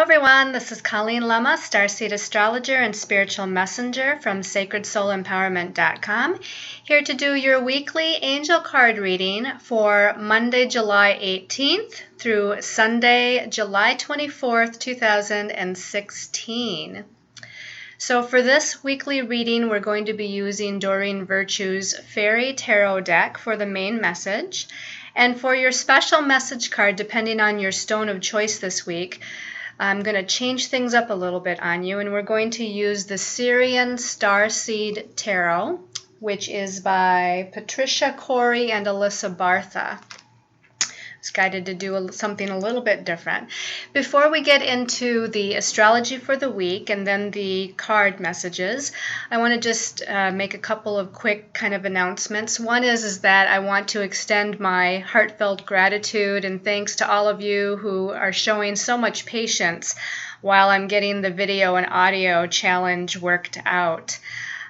everyone, this is Colleen Lemma, Starseed Astrologer and Spiritual Messenger from SacredSoulEmpowerment.com, here to do your weekly angel card reading for Monday, July 18th through Sunday, July 24th, 2016. So for this weekly reading, we're going to be using Doreen Virtue's Fairy Tarot deck for the main message. And for your special message card, depending on your stone of choice this week, I'm going to change things up a little bit on you, and we're going to use the Syrian Starseed Tarot, which is by Patricia Corey and Alyssa Bartha. I was guided to do something a little bit different. Before we get into the astrology for the week and then the card messages, I want to just make a couple of quick kind of announcements. One is that I want to extend my heartfelt gratitude and thanks to all of you who are showing so much patience while I'm getting the video and audio challenge worked out.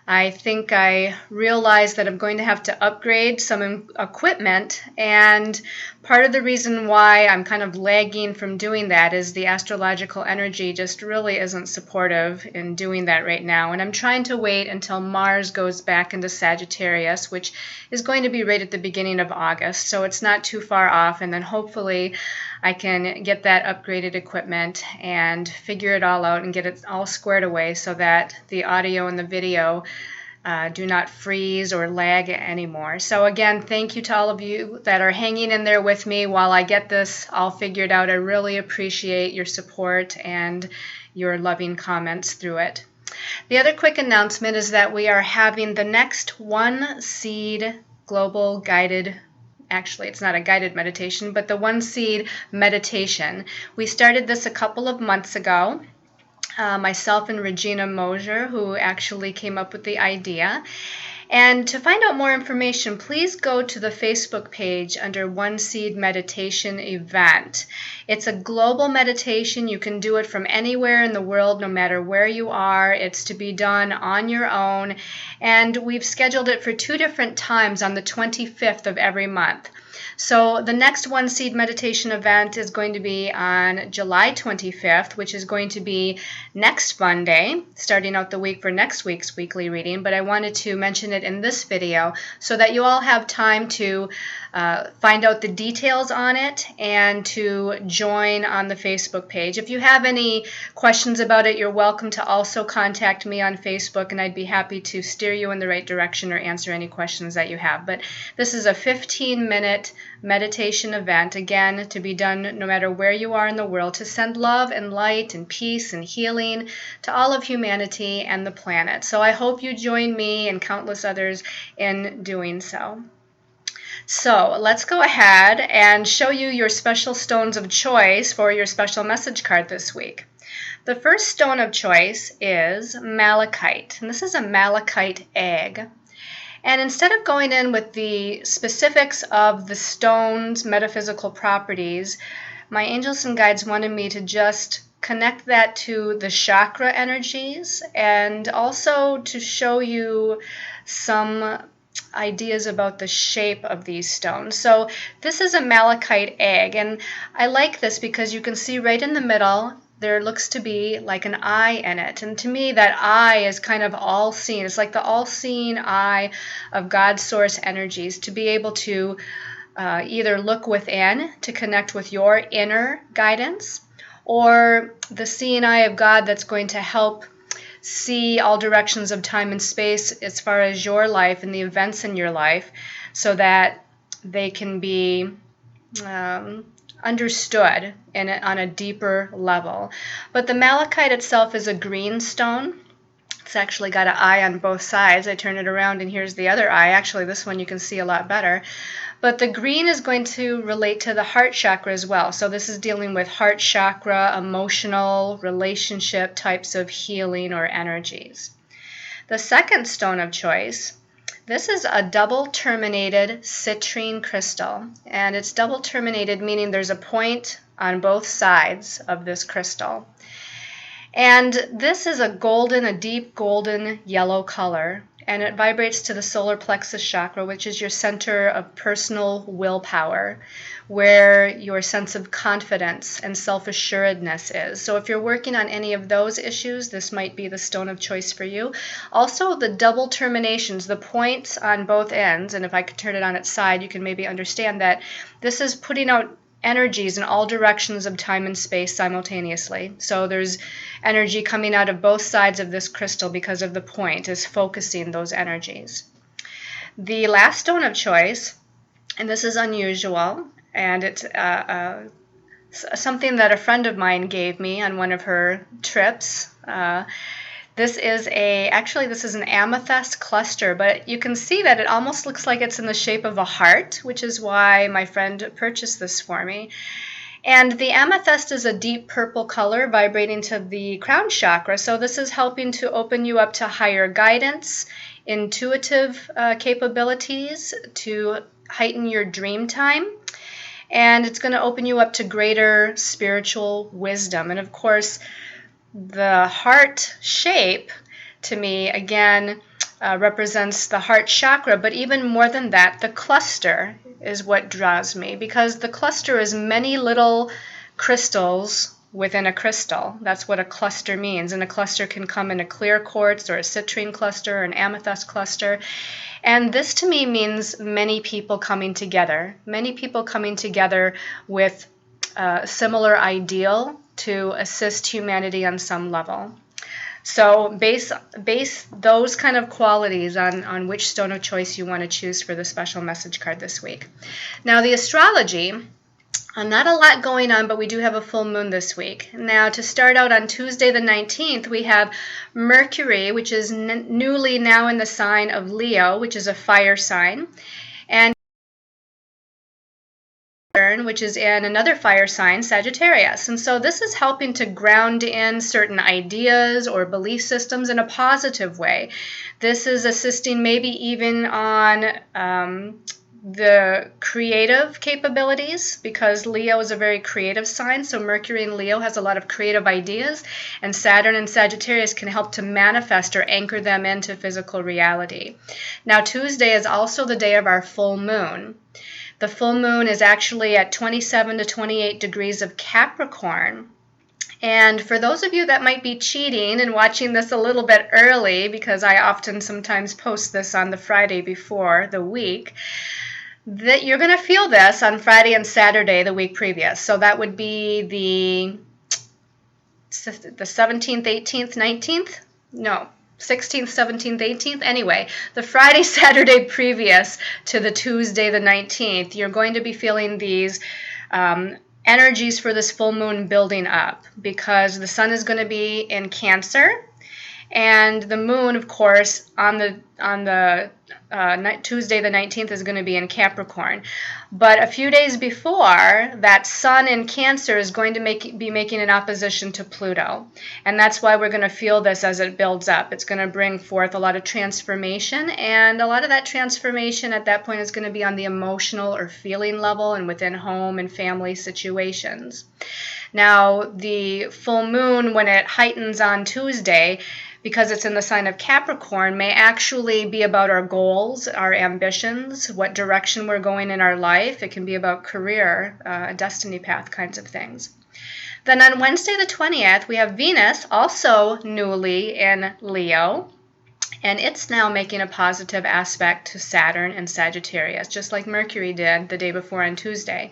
I think I realized that I'm going to have to upgrade some equipment, and part of the reason why I'm kind of lagging from doing that is the astrological energy just really isn't supportive in doing that right now. And I'm trying to wait until Mars goes back into Sagittarius, which is going to be right at the beginning of August, so it's not too far off, and then hopefully I can get that upgraded equipment and figure it all out and get it all squared away so that the audio and the video do not freeze or lag anymore. So again, thank you to all of you that are hanging in there with me while I get this all figured out. I really appreciate your support and your loving comments through it. The other quick announcement is that we are having the next One Seed Global Guided, actually it's not a guided meditation, but the One Seed meditation. We started this a couple of months ago. Myself and Regina Mosier, who actually came up with the idea. And to find out more information, please go to the Facebook page under One Seed Meditation Event. It's a global meditation. You can do it from anywhere in the world, no matter where you are. It's to be done on your own. And we've scheduled it for 2 different times on the 25th of every month. So the next One Seed Meditation event is going to be on July 25th, which is going to be next Monday, starting out the week for next week's weekly reading. But I wanted to mention it in this video so that you all have time to find out the details on it and to join on the Facebook page. If you have any questions about it, you're welcome to also contact me on Facebook, and I'd be happy to steer you in the right direction or answer any questions that you have. But this is a 15-minute meditation event, again, to be done no matter where you are in the world, to send love and light and peace and healing to all of humanity and the planet. So I hope you join me and countless others in doing so. So let's go ahead and show you your special stones of choice for your special message card this week. The first stone of choice is malachite, and this is a malachite egg. And instead of going in with the specifics of the stone's metaphysical properties, my angels and guides wanted me to just connect that to the chakra energies and also to show you some ideas about the shape of these stones. So this is a malachite egg, and I like this because you can see right in the middle there looks to be like an eye in it. And to me, that eye is kind of all-seeing. It's like the all-seeing eye of God's source energies, to be able to either look within to connect with your inner guidance, or the seeing eye of God that's going to help see all directions of time and space as far as your life and the events in your life, so that they can be understood on a deeper level. But the malachite itself is a green stone. It's actually got an eye on both sides. I turn it around and here's the other eye. Actually, this one you can see a lot better. But the green is going to relate to the heart chakra as well. So this is dealing with heart chakra, emotional, relationship types of healing or energies. The second stone of choice, this is a double terminated citrine crystal. And it's double terminated, meaning there's a point on both sides of this crystal. And this is a golden, a deep golden yellow color. and it vibrates to the solar plexus chakra, which is your center of personal willpower, where your sense of confidence and self-assuredness is. So if you're working on any of those issues, this might be the stone of choice for you. Also, the double terminations, the points on both ends, and if I could turn it on its side, you can maybe understand that this is putting out energies in all directions of time and space simultaneously. So there's energy coming out of both sides of this crystal because of the point is focusing those energies. The last stone of choice, and this is unusual, and it's something that a friend of mine gave me on one of her trips. This is an amethyst cluster, but you can see that it almost looks like it's in the shape of a heart, which is why my friend purchased this for me. And the amethyst is a deep purple color vibrating to the crown chakra, so this is helping to open you up to higher guidance, intuitive capabilities, to heighten your dream time, and it's going to open you up to greater spiritual wisdom. And of course, the heart shape, to me, again, represents the heart chakra, but even more than that, the cluster is what draws me, because the cluster is many little crystals within a crystal. That's what a cluster means, and a cluster can come in a clear quartz or a citrine cluster or an amethyst cluster. And this to me means many people coming together with a similar ideal to assist humanity on some level. So base those kind of qualities on which stone of choice you want to choose for the special message card this week. Now the astrology, not a lot going on, but we do have a full moon this week. Now to start out on Tuesday the 19th, we have Mercury, which is newly now in the sign of Leo, which is a fire sign, and which is in another fire sign, Sagittarius. And so this is helping to ground in certain ideas or belief systems in a positive way. This is assisting maybe even on the creative capabilities, because Leo is a very creative sign. So Mercury in Leo has a lot of creative ideas, and Saturn and Sagittarius can help to manifest or anchor them into physical reality. Now Tuesday is also the day of our full moon. The full moon is actually at 27 to 28 degrees of Capricorn. And for those of you that might be cheating and watching this a little bit early, because I often sometimes post this on the Friday before the week, that you're going to feel this on Friday and Saturday the week previous. So that would be the 17th, 18th, 19th? No. 16th, 17th, 18th. Anyway, the Friday, Saturday previous to the Tuesday, the 19th, you're going to be feeling these energies for this full moon building up, because the sun is going to be in Cancer, and the moon, of course, on the Tuesday the 19th is going to be in Capricorn. But a few days before, that sun in Cancer is going to be making an opposition to Pluto. And that's why we're going to feel this as it builds up. It's going to bring forth a lot of transformation, and a lot of that transformation at that point is going to be on the emotional or feeling level and within home and family situations. Now, the full moon, when it heightens on Tuesday, because it's in the sign of Capricorn, may actually be about our goals, our ambitions, what direction we're going in our life. It can be about career, destiny path kinds of things. Then on Wednesday the 20th, we have Venus, also newly in Leo, and it's now making a positive aspect to Saturn and Sagittarius, just like Mercury did the day before on Tuesday.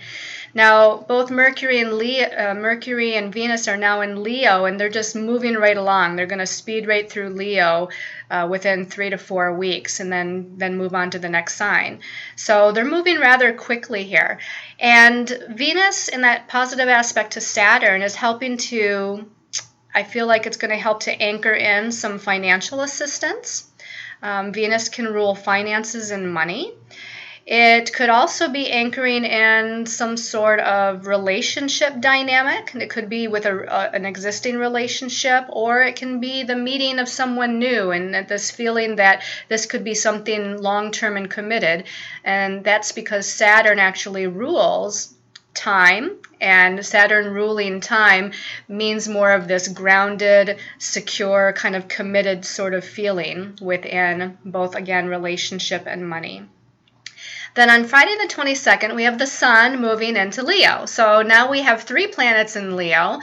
Now, both Mercury and Venus are now in Leo, and they're just moving right along. They're going to speed right through Leo within 3 to 4 weeks, and then move on to the next sign. So they're moving rather quickly here. And Venus, in that positive aspect to Saturn, is helping to, I feel like it's going to help to anchor in some financial assistance. Venus can rule finances and money. It could also be anchoring in some sort of relationship dynamic. It could be with an existing relationship, or it can be the meeting of someone new, and this feeling that this could be something long-term and committed. And that's because Saturn actually rules time, and Saturn ruling time means more of this grounded, secure, kind of committed sort of feeling within both, again, relationship and money. Then on Friday the 22nd, we have the Sun moving into Leo. So now we have 3 planets in Leo,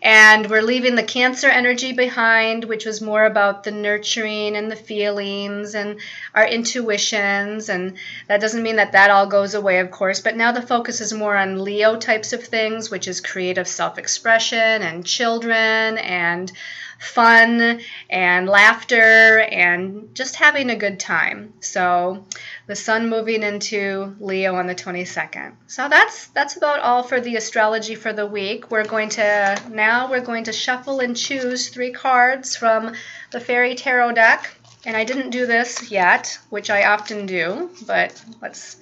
and we're leaving the Cancer energy behind, which was more about the nurturing and the feelings and our intuitions. And that doesn't mean that that all goes away, of course, but now the focus is more on Leo types of things, which is creative self-expression and children and fun and laughter and just having a good time. So the Sun moving into Leo on the 22nd. So that's about all for the astrology for the week. We're going to shuffle and choose 3 cards from the Fairy Tarot deck. And I didn't do this yet, which I often do, but let's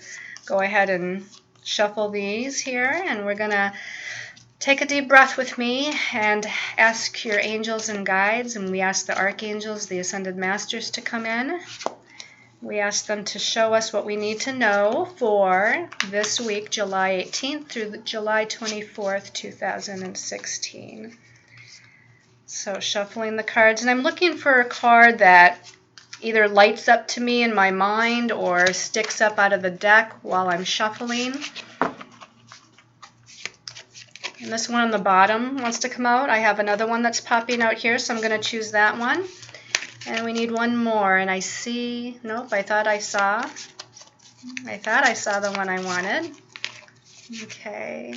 go ahead and shuffle these here, and we're going to take a deep breath with me and ask your angels and guides, and we ask the archangels, the ascended masters, to come in. We ask them to show us what we need to know for this week, July 18th through July 24th, 2016. So shuffling the cards, and I'm looking for a card that either lights up to me in my mind or sticks up out of the deck while I'm shuffling. And this one on the bottom wants to come out. I have another one that's popping out here, so I'm going to choose that one. And we need one more, and I see, nope, I thought I saw the one I wanted. Okay,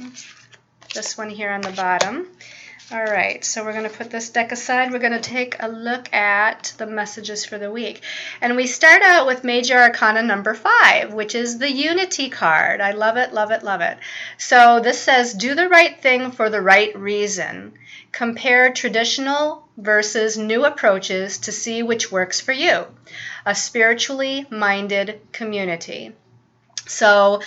this one here on the bottom. All right, so we're going to put this deck aside. We're going to take a look at the messages for the week. And we start out with Major Arcana number 5, which is the Unity card. I love it, love it, love it. So this says, do the right thing for the right reason. Compare traditional versus new approaches to see which works for you. A spiritually minded community. So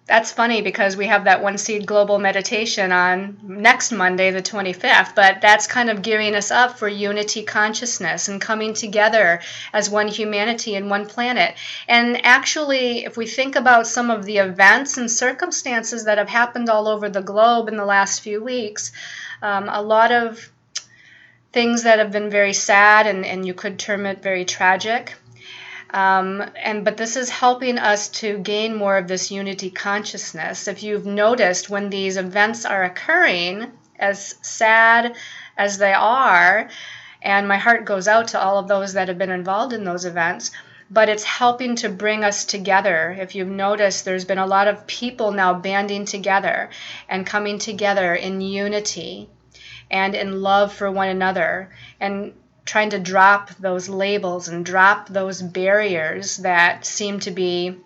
that's funny because we have that One Seed Global Meditation on next Monday, the 25th, but that's kind of gearing us up for unity consciousness and coming together as one humanity and one planet. And actually, if we think about some of the events and circumstances that have happened all over the globe in the last few weeks, a lot of things that have been very sad, and you could term it very tragic. But this is helping us to gain more of this unity consciousness. If you've noticed, when these events are occurring, as sad as they are, and my heart goes out to all of those that have been involved in those events, but it's helping to bring us together. If you've noticed, there's been a lot of people now banding together and coming together in unity and in love for one another, and trying to drop those labels and drop those barriers that seem to be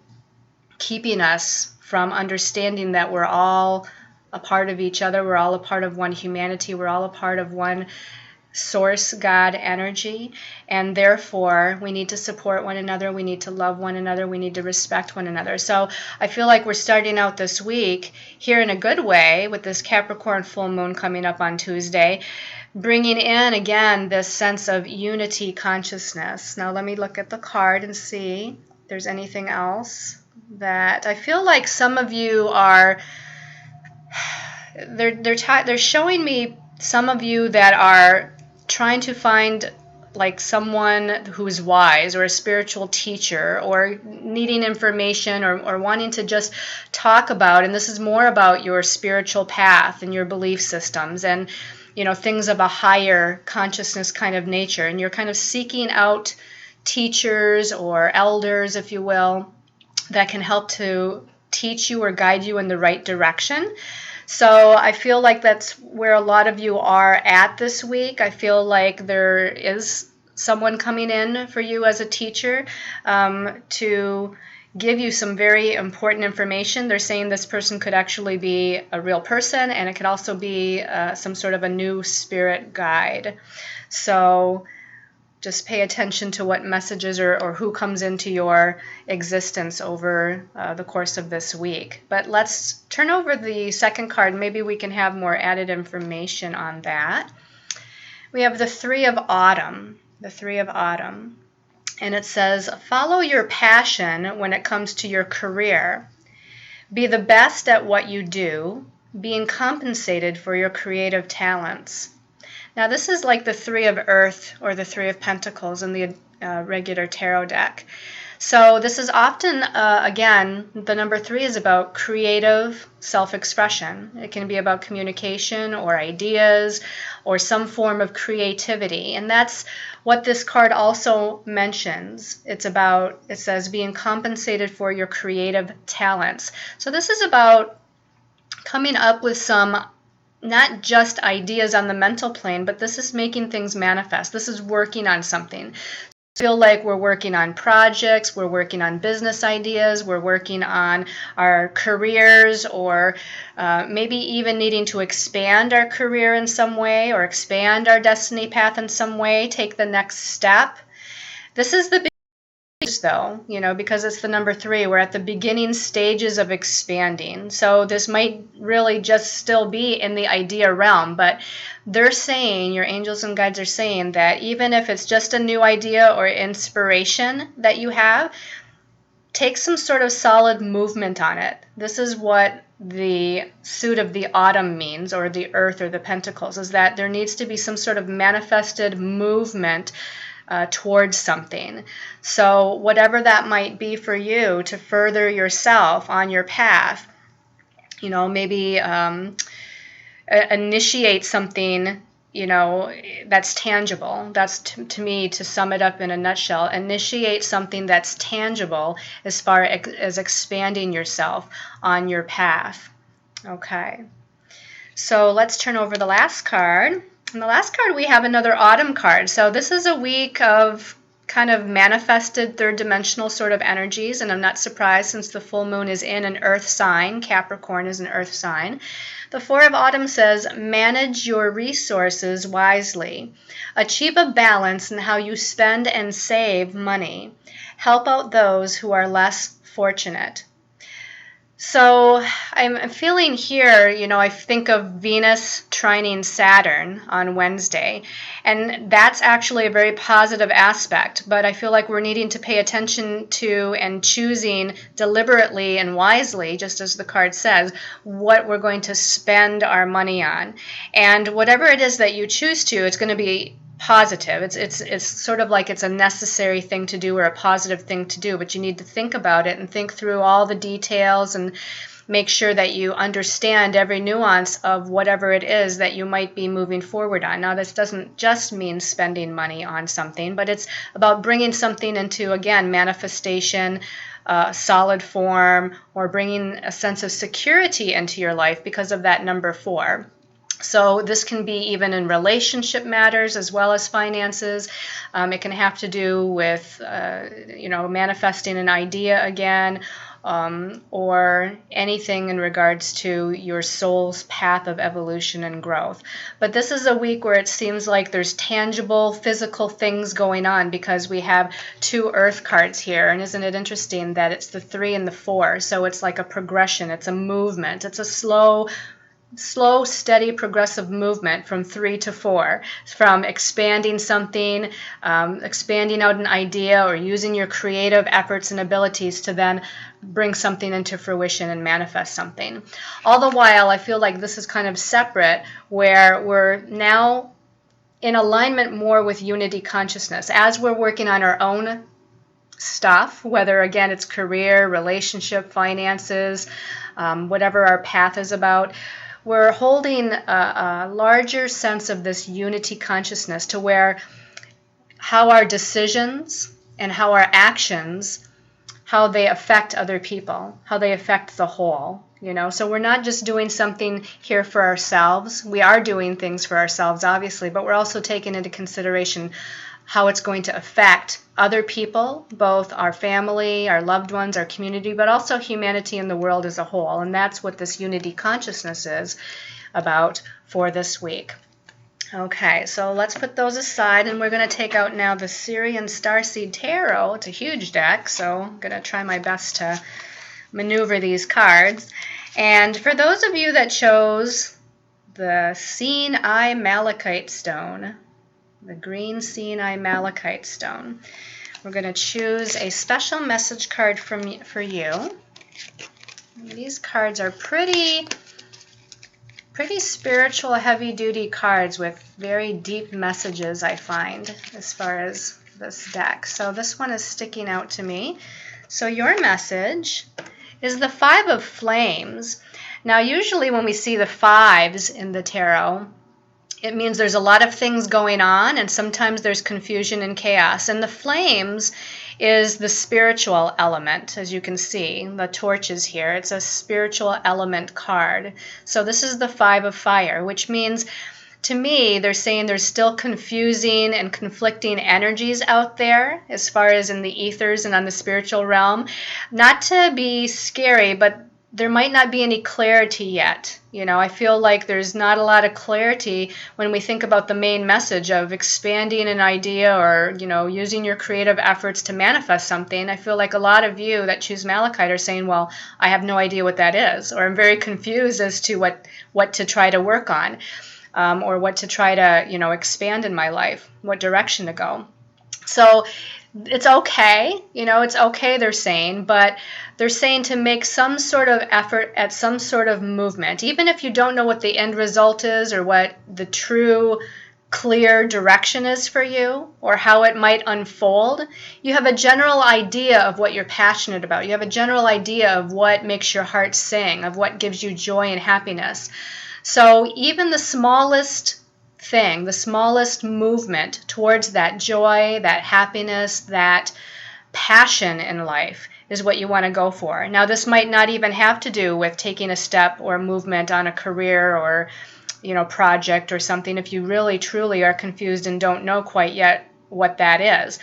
keeping us from understanding that we're all a part of each other, we're all a part of one humanity, we're all a part of one source, God energy, and therefore we need to support one another, we need to love one another, we need to respect one another. So I feel like we're starting out this week here in a good way with this Capricorn full moon coming up on Tuesday, bringing in again this sense of unity consciousness. Now let me look at the card and see if there's anything else that I feel like some of you are, they're showing me some of you that are trying to find like someone who's wise or a spiritual teacher, or needing information, or wanting to just talk about, and this is more about your spiritual path and your belief systems and things of a higher consciousness kind of nature, and you're kind of seeking out teachers or elders, if you will, that can help to teach you or guide you in the right direction. So I feel like that's where a lot of you are at this week. I feel like there is someone coming in for you as a teacher to give you some very important information. They're saying this person could actually be a real person, and it could also be some sort of a new spirit guide. So just pay attention to what messages or who comes into your existence over the course of this week. But let's turn over the second card. Maybe we can have more added information on that. We have the Three of Autumn. The Three of Autumn. And it says, follow your passion when it comes to your career. Be the best at what you do, being compensated for your creative talents. Now this is like the Three of Earth or the Three of Pentacles in the regular tarot deck. So this is often, again, the number 3 is about creative self-expression. It can be about communication or ideas or some form of creativity. And that's what this card also mentions. It says being compensated for your creative talents. So this is about coming up with some, not just ideas on the mental plane, but this is making things manifest. This is working on something. Feel like we're working on projects, we're working on business ideas, we're working on our careers, or maybe even needing to expand our career in some way or expand our destiny path in some way, take the next step. This is the though, because it's the number 3, we're at the beginning stages of expanding. So this might really just still be in the idea realm, but they're saying, your angels and guides are saying that even if it's just a new idea or inspiration that you have, take some sort of solid movement on it. This is what the suit of the autumn means, or the earth or the pentacles, is that there needs to be some sort of manifested movement towards something. So whatever that might be for you to further yourself on your path, maybe initiate something, that's tangible. That's to me, to sum it up in a nutshell, initiate something that's tangible as far as expanding yourself on your path. Okay. So let's turn over the last card. In the last card, we have another autumn card. So this is a week of kind of manifested third dimensional sort of energies, and I'm not surprised since the full moon is in an earth sign. Capricorn is an earth sign. The Four of Autumn says, manage your resources wisely. Achieve a balance in how you spend and save money. Help out those who are less fortunate. So I'm feeling here, I think of Venus trining Saturn on Wednesday, and that's actually a very positive aspect, but I feel like we're needing to pay attention to and choosing deliberately and wisely, just as the card says, what we're going to spend our money on. And whatever it is that you choose to, it's going to be positive. It's sort of like it's a necessary thing to do or a positive thing to do, but you need to think about it and think through all the details and make sure that you understand every nuance of whatever it is that you might be moving forward on. Now, this doesn't just mean spending money on something, but it's about bringing something into, again, manifestation, solid form, or bringing a sense of security into your life because of that number 4. So this can be even in relationship matters as well as finances. It can have to do with, manifesting an idea again, or anything in regards to your soul's path of evolution and growth. But this is a week where it seems like there's tangible, physical things going on because we have 2 earth cards here. And isn't it interesting that it's the 3 and the 4? So it's like a progression. It's a movement. It's a slow, steady, progressive movement from 3 to 4, from expanding something, expanding out an idea, or using your creative efforts and abilities to then bring something into fruition and manifest something. All the while, I feel like this is kind of separate, where we're now in alignment more with unity consciousness. As we're working on our own stuff, whether, again, it's career, relationship, finances, whatever our path is about, we're holding a larger sense of this unity consciousness to where how our decisions and how our actions, how they affect other people, how they affect the whole, So we're not just doing something here for ourselves. We are doing things for ourselves, obviously, but we're also taking into consideration how it's going to affect other people, both our family, our loved ones, our community, but also humanity and the world as a whole. And that's what this unity consciousness is about for this week. Okay, so let's put those aside, and we're going to take out now the Syrian Starseed Tarot. It's a huge deck, so I'm going to try my best to maneuver these cards. And for those of you that chose the Seeing Eye Malachite Stone, the green Seeing Eye Malachite Stone, we're going to choose a special message card for you. These cards are pretty spiritual, heavy-duty cards with very deep messages, I find, as far as this deck. So this one is sticking out to me. So your message is the Five of Flames. Now, usually when we see the fives in the tarot, it means there's a lot of things going on, and sometimes there's confusion and chaos. And the flames is the spiritual element, as you can see. The torches here. It's a spiritual element card. So this is the Five of Fire, which means, to me, they're saying there's still confusing and conflicting energies out there as far as in the ethers and on the spiritual realm. Not to be scary, but there might not be any clarity yet. You know, I feel like there's not a lot of clarity when we think about the main message of expanding an idea or, you know, using your creative efforts to manifest something. I feel like a lot of you that choose Malachite are saying, well, I have no idea what that is, or I'm very confused as to what to try to work on, or what to try to, you know, expand in my life, what direction to go. So it's okay, you know, it's okay, they're saying, but they're saying to make some sort of effort at some sort of movement, even if you don't know what the end result is or what the true clear direction is for you or how it might unfold. You have a general idea of what you're passionate about. You have a general idea of what makes your heart sing, of what gives you joy and happiness. So even the smallest thing, the smallest movement towards that joy, that happiness, that passion in life is what you want to go for. Now, this might not even have to do with taking a step or movement on a career or, you know, project or something if you really truly are confused and don't know quite yet what that is.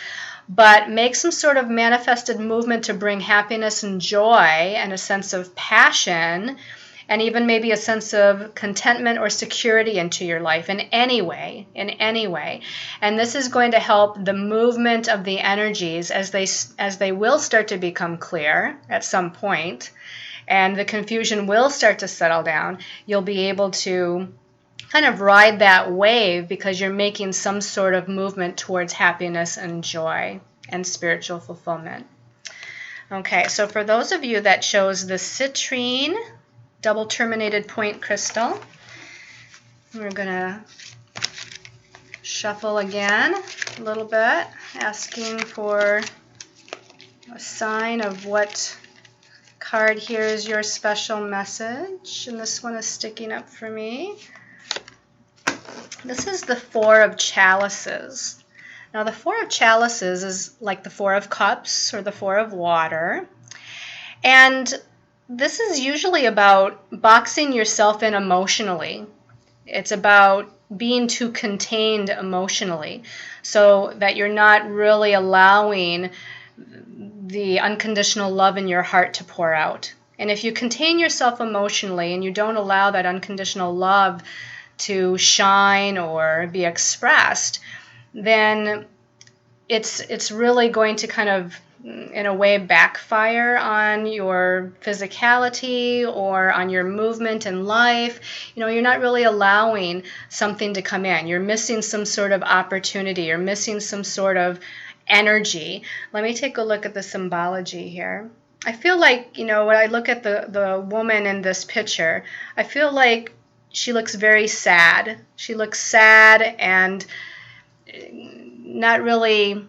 But make some sort of manifested movement to bring happiness and joy and a sense of passion and even maybe a sense of contentment or security into your life in any way. And this is going to help the movement of the energies as they will start to become clear at some point, and the confusion will start to settle down. You'll be able to kind of ride that wave because you're making some sort of movement towards happiness and joy and spiritual fulfillment. Okay, so for those of you that chose the citrine double terminated point crystal, we're going to shuffle again a little bit, asking for a sign of what card here is your special message. And this one is sticking up for me. This is the Four of Chalices. Now the Four of Chalices is like the Four of Cups or the Four of Water. And this is usually about boxing yourself in emotionally. It's about being too contained emotionally so that you're not really allowing the unconditional love in your heart to pour out. And if you contain yourself emotionally and you don't allow that unconditional love to shine or be expressed, then it's really going to kind of, in a way, backfire on your physicality or on your movement in life. You know, you're not really allowing something to come in. You're missing some sort of opportunity. You're missing some sort of energy. Let me take a look at the symbology here. I feel like, you know, when I look at the woman in this picture, I feel like she looks very sad. She looks sad and not really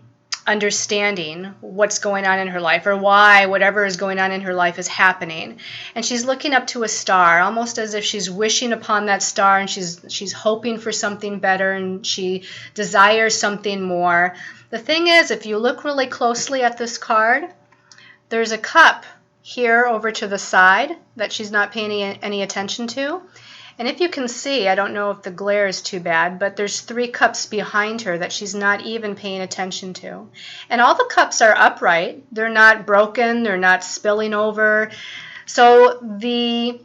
understanding what's going on in her life or why whatever is going on in her life is happening. And she's looking up to a star, almost as if she's wishing upon that star, and she's hoping for something better, and she desires something more. The thing is, if you look really closely at this card, there's a cup here over to the side that she's not paying any attention to. And if you can see, I don't know if the glare is too bad, but there's 3 cups behind her that she's not even paying attention to. And all the cups are upright. They're not broken. They're not spilling over. So the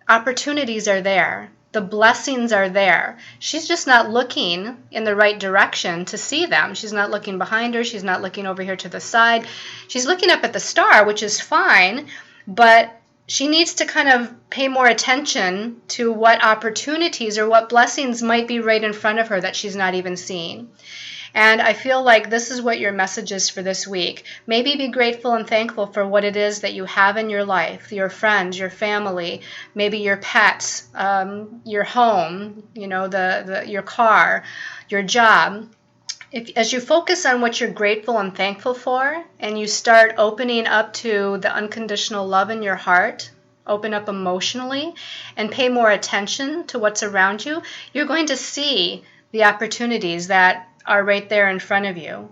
opportunities are there. The blessings are there. She's just not looking in the right direction to see them. She's not looking behind her. She's not looking over here to the side. She's looking up at the star, which is fine, but she needs to kind of pay more attention to what opportunities or what blessings might be right in front of her that she's not even seeing. And I feel like this is what your message is for this week. Maybe be grateful and thankful for what it is that you have in your life, your friends, your family, maybe your pets, your home, your car, your job. As you focus on what you're grateful and thankful for, and you start opening up to the unconditional love in your heart, open up emotionally, and pay more attention to what's around you, you're going to see the opportunities that are right there in front of you.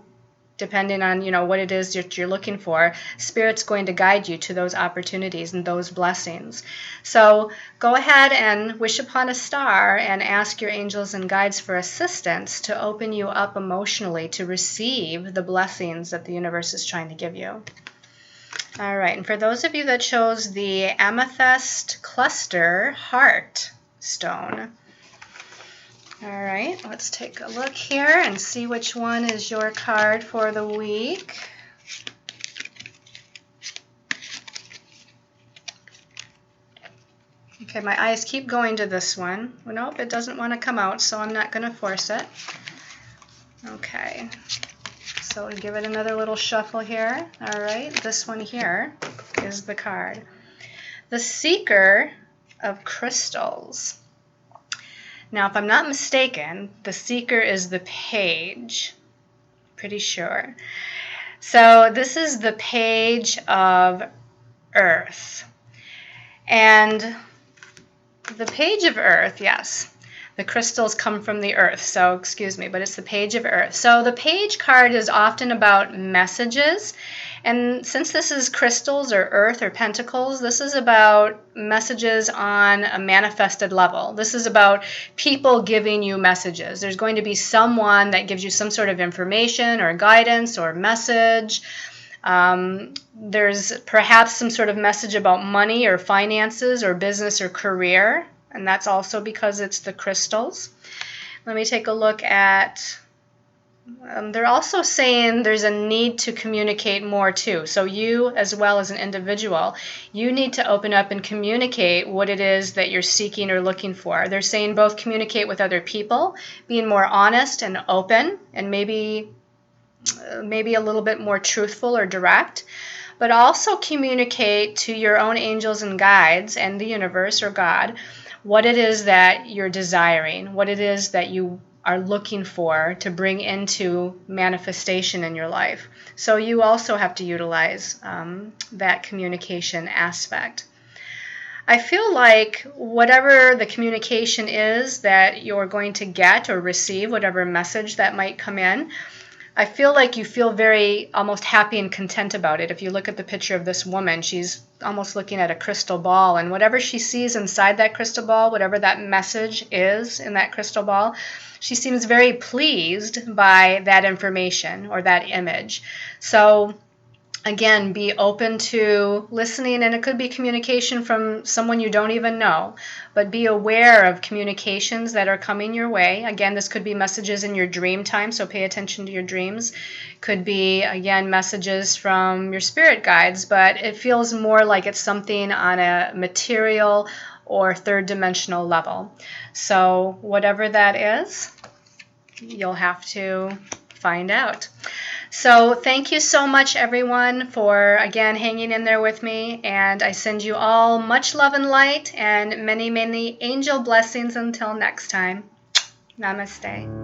Depending on what it is that you're looking for, Spirit's going to guide you to those opportunities and those blessings. So go ahead and wish upon a star and ask your angels and guides for assistance to open you up emotionally to receive the blessings that the universe is trying to give you. All right, and for those of you that chose the Amethyst Cluster Heart Stone, all right, let's take a look here and see which one is your card for the week. Okay, my eyes keep going to this one. Well, nope, it doesn't want to come out, so I'm not going to force it. Okay, so we'll give it another little shuffle here. All right, this one here is the card. The Seeker of Crystals. Now, if I'm not mistaken, the Seeker is the Page. Pretty sure. So this is the Page of Earth. And the Page of Earth, yes. The crystals come from the earth, so excuse me, but it's the Page of Earth. So the Page card is often about messages. And since this is crystals or earth or pentacles, this is about messages on a manifested level. This is about people giving you messages. There's going to be someone that gives you some sort of information or guidance or message. There's perhaps some sort of message about money or finances or business or career. And that's also because it's the crystals. Let me take a look at... they're also saying there's a need to communicate more too. So you, as well as an individual, you need to open up and communicate what it is that you're seeking or looking for. They're saying both communicate with other people, being more honest and open, and maybe a little bit more truthful or direct, but also communicate to your own angels and guides and the universe or God what it is that you're desiring, what it is that you are looking for to bring into manifestation in your life. So you also have to utilize that communication aspect. I feel like whatever the communication is that you're going to get or receive, whatever message that might come in, I feel like you feel very almost happy and content about it. If you look at the picture of this woman, she's almost looking at a crystal ball, and whatever she sees inside that crystal ball, whatever that message is in that crystal ball, she seems very pleased by that information or that image. So again, be open to listening, and it could be communication from someone you don't even know, but be aware of communications that are coming your way. Again, this could be messages in your dream time, so pay attention to your dreams. Could be, again, messages from your spirit guides, but it feels more like it's something on a material or third dimensional level. So whatever that is, you'll have to find out. So thank you so much, everyone, for, again, hanging in there with me. And I send you all much love and light and many, many angel blessings until next time. Namaste.